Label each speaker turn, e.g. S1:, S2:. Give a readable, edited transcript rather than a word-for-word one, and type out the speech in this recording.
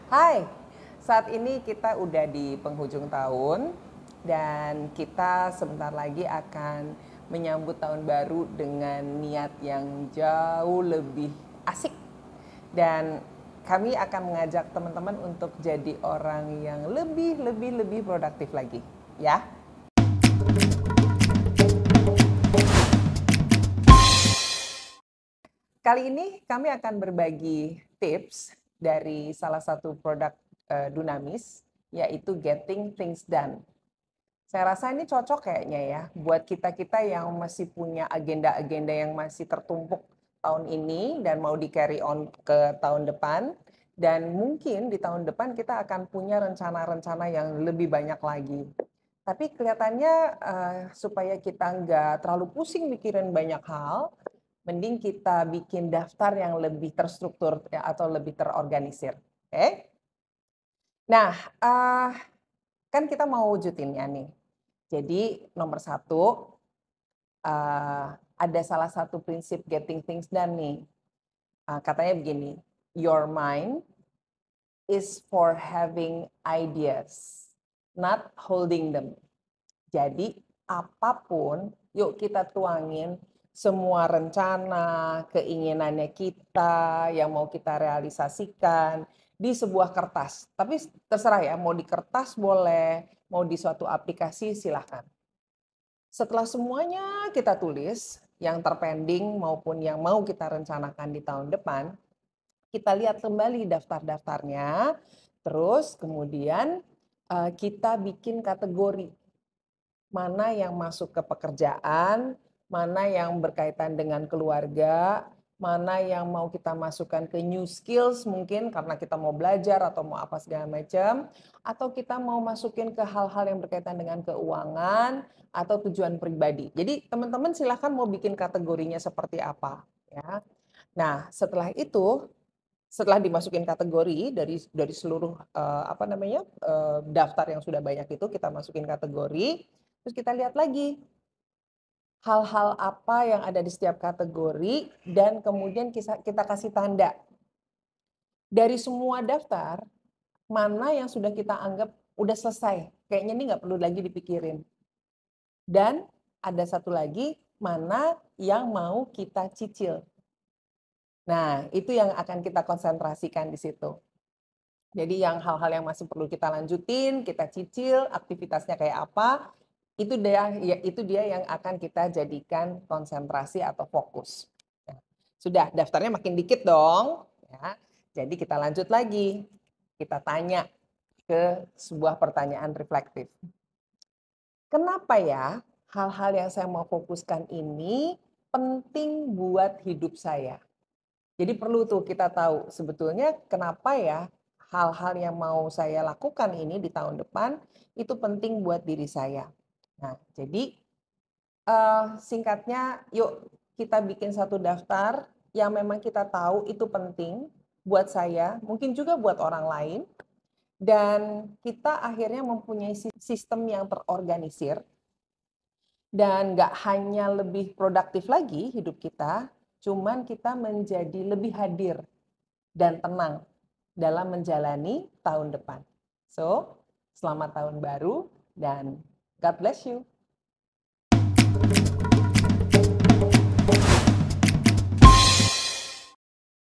S1: Hai, saat ini kita udah di penghujung tahun dan kita sebentar lagi akan menyambut tahun baru dengan niat yang jauh lebih asik. Dan kami akan mengajak teman-teman untuk jadi orang yang lebih produktif lagi, ya. Kali ini kami akan berbagi tips dari salah satu produk Dunamis, yaitu Getting Things Done. Saya rasa ini cocok kayaknya ya buat kita-kita yang masih punya agenda-agenda yang masih tertumpuk tahun ini dan mau di-carry on ke tahun depan. Dan mungkin di tahun depan kita akan punya rencana-rencana yang lebih banyak lagi. Tapi kelihatannya supaya kita nggak terlalu pusing mikirin banyak hal, mending kita bikin daftar yang lebih terstruktur ya, atau lebih terorganisir. Oke? Nah, kan kita mau wujudinnya nih. Jadi nomor satu, ada salah satu prinsip getting things done nih. Katanya begini, your mind is for having ideas, not holding them. Jadi apapun, yuk kita tuangin semua rencana, keinginannya kita yang mau kita realisasikan di sebuah kertas. Tapi terserah ya, mau di kertas boleh, mau di suatu aplikasi silahkan. Setelah semuanya kita tulis, yang terpending maupun yang mau kita rencanakan di tahun depan, kita lihat kembali daftar-daftarnya, terus kemudian kita bikin kategori. Mana yang masuk ke pekerjaan, mana yang berkaitan dengan keluarga, mana yang mau kita masukkan ke new skills mungkin karena kita mau belajar atau mau apa segala macam, atau kita mau masukin ke hal-hal yang berkaitan dengan keuangan atau tujuan pribadi. Jadi teman-teman silahkan mau bikin kategorinya seperti apa ya. Nah, setelah itu, setelah dimasukin kategori dari seluruh daftar yang sudah banyak itu kita masukin kategori, terus kita lihat lagi hal-hal apa yang ada di setiap kategori dan kemudian kita kasih tanda. Dari semua daftar, mana yang sudah kita anggap udah selesai, kayaknya ini nggak perlu lagi dipikirin. Dan ada satu lagi, mana yang mau kita cicil. Nah, itu yang akan kita konsentrasikan di situ. Jadi yang hal-hal yang masih perlu kita lanjutin, kita cicil, aktivitasnya kayak apa, itu dia yang akan kita jadikan konsentrasi atau fokus. Nah, sudah daftarnya makin dikit dong, ya. Jadi kita lanjut lagi, kita tanya ke sebuah pertanyaan reflektif. Kenapa ya hal-hal yang saya mau fokuskan ini penting buat hidup saya? Jadi perlu tuh kita tahu sebetulnya kenapa ya hal-hal yang mau saya lakukan ini di tahun depan itu penting buat diri saya. Nah, jadi singkatnya yuk kita bikin satu daftar yang memang kita tahu itu penting buat saya, mungkin juga buat orang lain, dan kita akhirnya mempunyai sistem yang terorganisir dan nggak hanya lebih produktif lagi hidup kita, cuman kita menjadi lebih hadir dan tenang dalam menjalani tahun depan. So, selamat tahun baru dan God bless you.